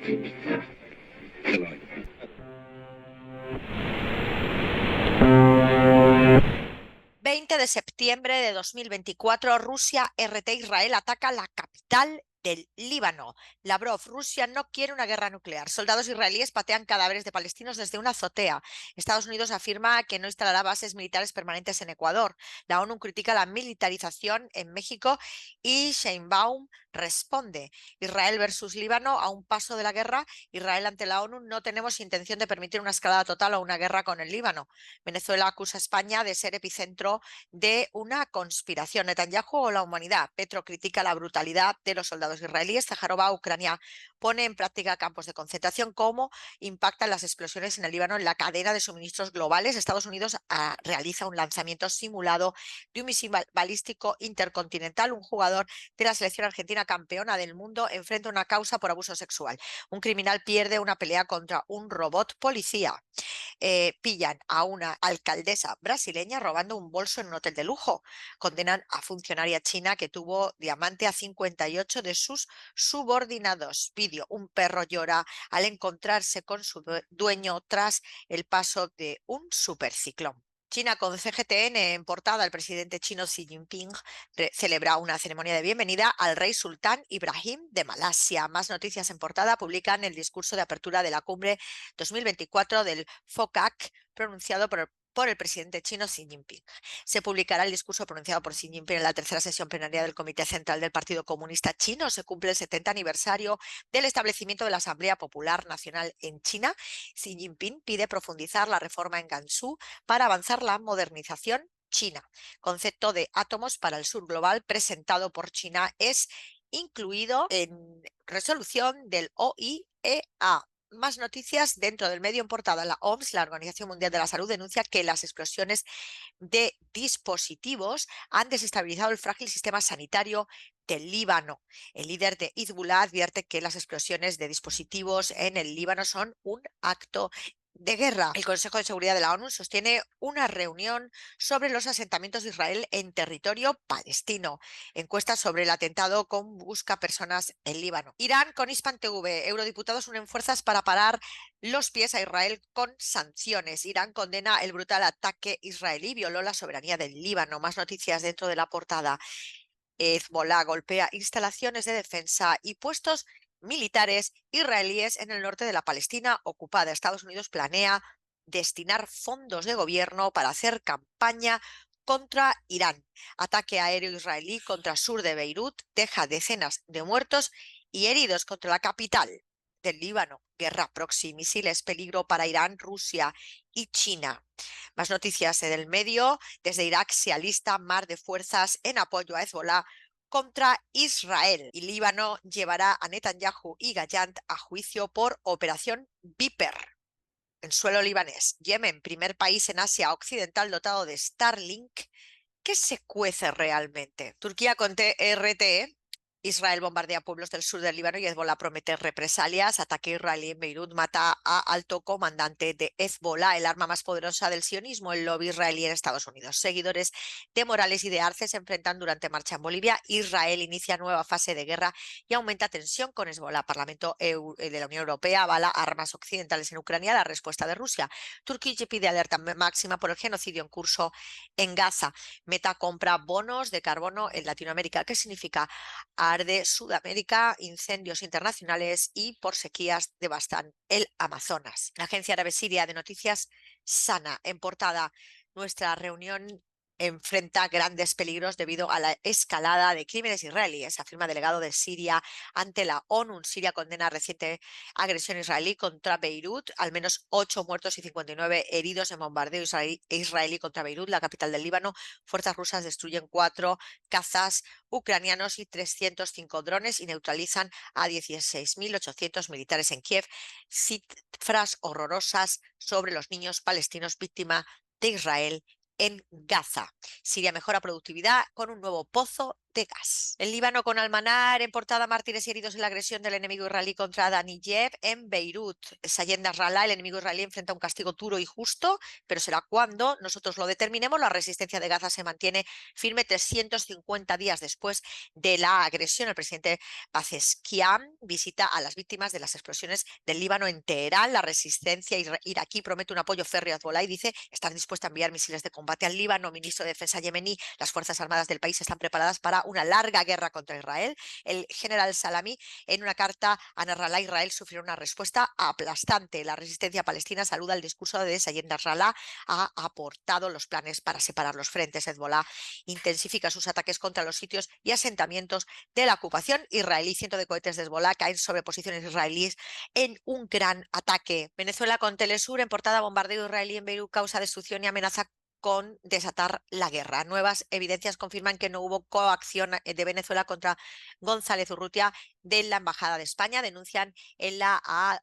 ...20 de septiembre de 2024, Rusia RT Israel ataca la capital del Líbano. Lavrov: Rusia no quiere una guerra nuclear. Soldados israelíes patean cadáveres de palestinos desde una azotea. Estados Unidos afirma que no instalará bases militares permanentes en Ecuador. La ONU critica la militarización en México y Sheinbaum responde: Israel versus Líbano a un paso de la guerra. Israel ante la ONU: no tenemos intención de permitir una escalada total o una guerra con el Líbano. Venezuela acusa a España de ser epicentro de una conspiración. Netanyahu o la humanidad. Petro critica la brutalidad de los soldados israelíes. Zaharova: Ucrania pone en práctica campos de concentración. ¿Cómo impactan las explosiones en el Líbano en la cadena de suministros globales? Estados Unidos realiza un lanzamiento simulado de un misil balístico intercontinental. Un jugador de la selección argentina, campeona del mundo, enfrenta una causa por abuso sexual. Un criminal pierde una pelea contra un robot policía. Pillan a una alcaldesa brasileña robando un bolso en un hotel de lujo. Condenan a funcionaria china que tuvo diamante a 58 de sus subordinados. Vídeo: un perro llora al encontrarse con su dueño tras el paso de un superciclón. China con CGTN en portada. El presidente chino Xi Jinping celebra una ceremonia de bienvenida al rey sultán Ibrahim de Malasia. Más noticias en portada publican el discurso de apertura de la cumbre 2024 del FOCAC pronunciado por el presidente chino Xi Jinping. Se publicará el discurso pronunciado por Xi Jinping en la tercera sesión plenaria del Comité Central del Partido Comunista Chino. Se cumple el 70 aniversario del establecimiento de la Asamblea Popular Nacional en China. Xi Jinping pide profundizar la reforma en Gansu para avanzar la modernización china. Concepto de átomos para el sur global presentado por China es incluido en resolución del OIEA. Más noticias dentro del medio en portada. La OMS, la Organización Mundial de la Salud, denuncia que las explosiones de dispositivos han desestabilizado el frágil sistema sanitario del Líbano. El líder de Hezbollah advierte que las explosiones de dispositivos en el Líbano son un acto de guerra. El Consejo de Seguridad de la ONU sostiene una reunión sobre los asentamientos de Israel en territorio palestino. Encuesta sobre el atentado con busca personas en Líbano. Irán con Hispan TV. Eurodiputados unen fuerzas para parar los pies a Israel con sanciones. Irán condena el brutal ataque israelí, violó la soberanía del Líbano. Más noticias dentro de la portada. Hezbollah golpea instalaciones de defensa y puestos militares israelíes en el norte de la Palestina ocupada. Estados Unidos planea destinar fondos de gobierno para hacer campaña contra Irán. Ataque aéreo israelí contra sur de Beirut deja decenas de muertos y heridos contra la capital del Líbano. Guerra proxy, misiles, peligro para Irán, Rusia y China. Más noticias del medio. Desde Irak se alista mar de fuerzas en apoyo a Hezbollah contra Israel. Y Líbano llevará a Netanyahu y Gallant a juicio por Operación Viper en suelo libanés. Yemen, primer país en Asia Occidental dotado de Starlink. ¿Qué se cuece realmente? Turquía con TRT. Israel bombardea pueblos del sur del Líbano y Hezbollah promete represalias. Ataque israelí en Beirut mata a alto comandante de Hezbollah, el arma más poderosa del sionismo, el lobby israelí en Estados Unidos. Seguidores de Morales y de Arce se enfrentan durante marcha en Bolivia. Israel inicia nueva fase de guerra y aumenta tensión con Hezbollah. Parlamento de la Unión Europea avala armas occidentales en Ucrania. La respuesta de Rusia. Turquía pide alerta máxima por el genocidio en curso en Gaza. Meta compra bonos de carbono en Latinoamérica. ¿Qué significa? Arde Sudamérica, incendios internacionales y por sequías devastan el Amazonas. La agencia árabe siria de noticias Sana en portada. Nuestra reunión enfrenta grandes peligros debido a la escalada de crímenes israelíes, afirma delegado de Siria ante la ONU. Siria condena reciente agresión israelí contra Beirut, al menos 8 muertos y 59 heridos en bombardeo israelí contra Beirut, la capital del Líbano. Fuerzas rusas destruyen 4 cazas ucranianos y 305 drones y neutralizan a 16.800 militares en Kiev. Cifras horrorosas sobre los niños palestinos víctimas de Israel en Gaza. Siria mejora productividad con un nuevo pozo de gas. El Líbano con Almanar en portada, mártires y heridos en la agresión del enemigo israelí contra Daniyev en Beirut. Sayed Nasrallah, el enemigo israelí enfrenta un castigo duro y justo, pero será cuando nosotros lo determinemos. La resistencia de Gaza se mantiene firme 350 días después de la agresión. El presidente Pezeshkian visita a las víctimas de las explosiones del Líbano en Teherán. La resistencia iraquí promete un apoyo férreo a Hezbollah y dice estar dispuesta a enviar misiles de combate al Líbano. Ministro de Defensa yemení, las Fuerzas Armadas del país están preparadas para una larga guerra contra Israel. El general Salami, en una carta a Nasrallah, Israel sufrió una respuesta aplastante. La resistencia palestina saluda el discurso de Sayed Nasrallah, ha aportado los planes para separar los frentes. Hezbollah intensifica sus ataques contra los sitios y asentamientos de la ocupación israelí. Cientos de cohetes de Hezbollah caen sobre posiciones israelíes en un gran ataque. Venezuela con Telesur en portada, bombardeo israelí en Beirut causa destrucción y amenaza con desatar la guerra. Nuevas evidencias confirman que no hubo coacción de Venezuela contra González Urrutia de la Embajada de España. Denuncian en la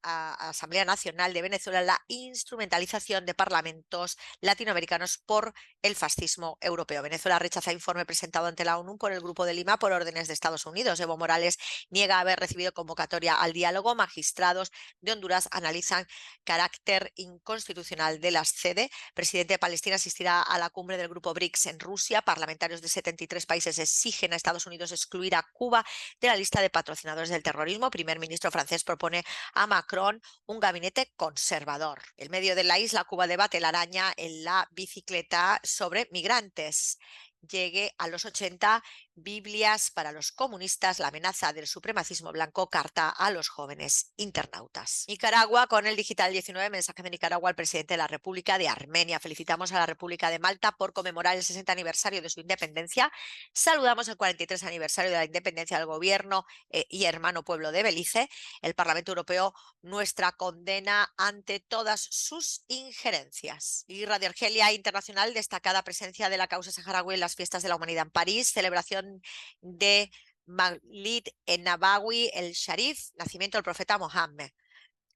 Asamblea Nacional de Venezuela la instrumentalización de parlamentos latinoamericanos por el fascismo europeo. Venezuela rechaza informe presentado ante la ONU por el Grupo de Lima por órdenes de Estados Unidos. Evo Morales niega haber recibido convocatoria al diálogo. Magistrados de Honduras analizan carácter inconstitucional de las sede. Presidente de Palestina asistirá a la cumbre del Grupo BRICS en Rusia. Parlamentarios de 73 países exigen a Estados Unidos excluir a Cuba de la lista de patrocinadores del terrorismo. Primer ministro francés propone a Macron un gabinete conservador. En medio de la isla, Cuba debate la araña en la bicicleta sobre migrantes. Llegue a los 80, Biblias para los comunistas, la amenaza del supremacismo blanco, carta a los jóvenes internautas. Nicaragua con el Digital 19, mensaje de Nicaragua al presidente de la República de Armenia. Felicitamos a la República de Malta por conmemorar el 60 aniversario de su independencia. Saludamos el 43 aniversario de la independencia del gobierno y hermano pueblo de Belice. El Parlamento Europeo nuestra condena ante todas sus injerencias. Y Radio Argelia Internacional, destacada presencia de la causa saharaui en las fiestas de la humanidad en París, celebración de Maulid en Nabawi el Sharif, nacimiento del profeta Mohammed.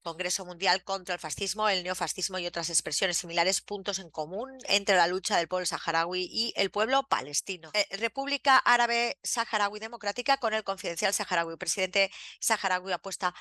Congreso Mundial contra el Fascismo, el Neofascismo y otras expresiones similares, puntos en común entre la lucha del pueblo saharaui y el pueblo palestino. República Árabe Saharaui Democrática con el Confidencial Saharaui. El presidente saharaui apuesta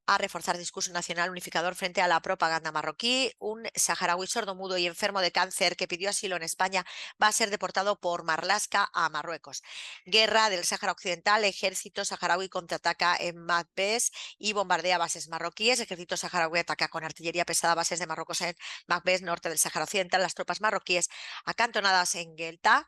a reforzar discurso nacional unificador frente a la propaganda marroquí. Un saharaui sordomudo y enfermo de cáncer que pidió asilo en España va a ser deportado por Marlaska a Marruecos. Guerra del Sáhara Occidental, ejército saharaui contraataca en Magbes y bombardea bases marroquíes. Ejército saharaui ataca con artillería pesada bases de Marruecos en Magbes, norte del Sáhara Occidental. Las tropas marroquíes acantonadas en Guelta,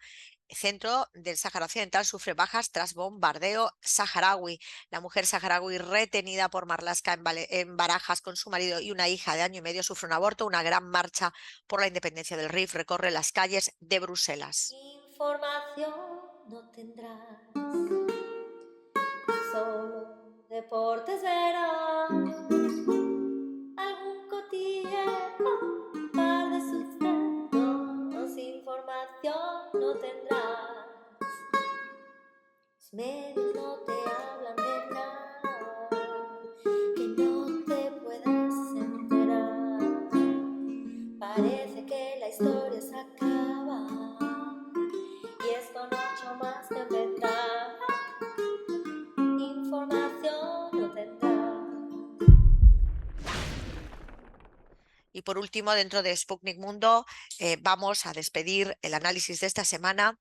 centro del Sáhara Occidental, sufre bajas tras bombardeo saharaui. La mujer saharaui retenida por Marlaska en Barajas con su marido y una hija de año y medio sufre un aborto. Una gran marcha por la independencia del Rif recorre las calles de Bruselas. Información no tendrás, solo deportes verás, algún cotilleo, un par de sucesos. Información no tendrás, los medios no te hablan de nada que no te puedas enterar. Parece que la historia se acaba y esto no ha hecho más que empezar. Información no tendrás. Y por último, dentro de Sputnik Mundo, vamos a despedir el análisis de esta semana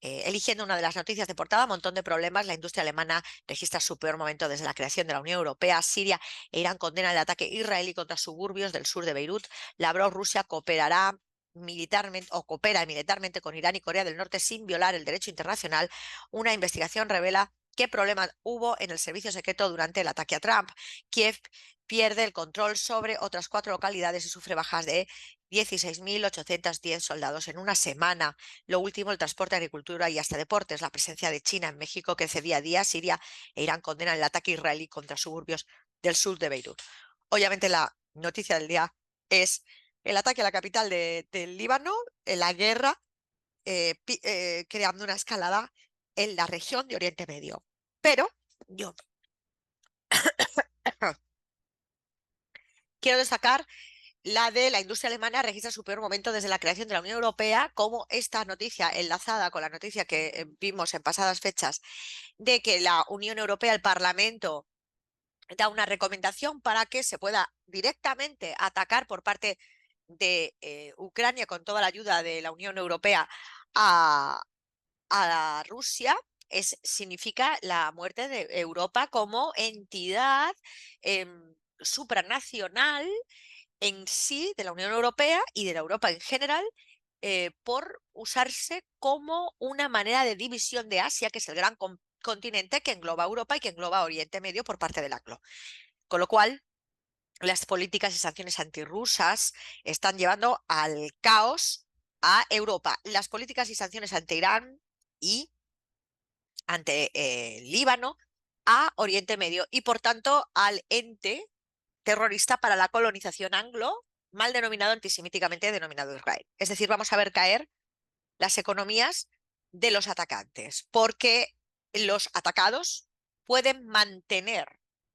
eligiendo una de las noticias de portada. Montón de problemas. La industria alemana registra su peor momento desde la creación de la Unión Europea. Siria e Irán condenan el ataque israelí contra suburbios del sur de Beirut. Lavrov, Rusia cooperará militarmente o coopera militarmente con Irán y Corea del Norte sin violar el derecho internacional. Una investigación revela qué problemas hubo en el servicio secreto durante el ataque a Trump. Kiev pierde el control sobre otras 4 localidades y sufre bajas de 16.810 soldados en una semana. Lo último, el transporte, agricultura y hasta deportes. La presencia de China en México crece día a día. Siria e Irán condenan el ataque israelí contra suburbios del sur de Beirut. Obviamente la noticia del día es el ataque a la capital del Líbano, la guerra, creando una escalada en la región de Oriente Medio. Pero yo quiero destacar la de la industria alemana registra su peor momento desde la creación de la Unión Europea, como esta noticia enlazada con la noticia que vimos en pasadas fechas de que la Unión Europea, el Parlamento, da una recomendación para que se pueda directamente atacar por parte de Ucrania con toda la ayuda de la Unión Europea a, Rusia, significa la muerte de Europa como entidad supranacional en sí, de la Unión Europea y de la Europa en general, por usarse como una manera de división de Asia, que es el gran continente que engloba Europa y que engloba Oriente Medio por parte del ACLO. Con lo cual, las políticas y sanciones antirrusas están llevando al caos a Europa. Las políticas y sanciones ante Irán y ante Líbano a Oriente Medio y, por tanto, al ente terrorista para la colonización anglo, mal denominado antisemíticamente denominado Israel. Es decir, vamos a ver caer las economías de los atacantes, porque los atacados pueden mantener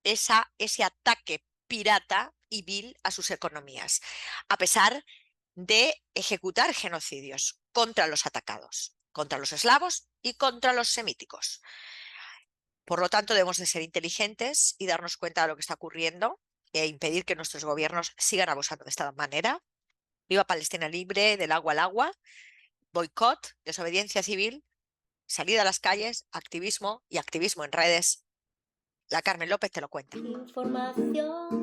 ese ataque pirata y vil a sus economías, a pesar de ejecutar genocidios contra los atacados, contra los eslavos y contra los semíticos. Por lo tanto, debemos de ser inteligentes y darnos cuenta de lo que está ocurriendo e impedir que nuestros gobiernos sigan abusando de esta manera. Viva Palestina libre, del agua al agua, boicot, desobediencia civil, salida a las calles, activismo y activismo en redes. La Carmen López te lo cuenta. Información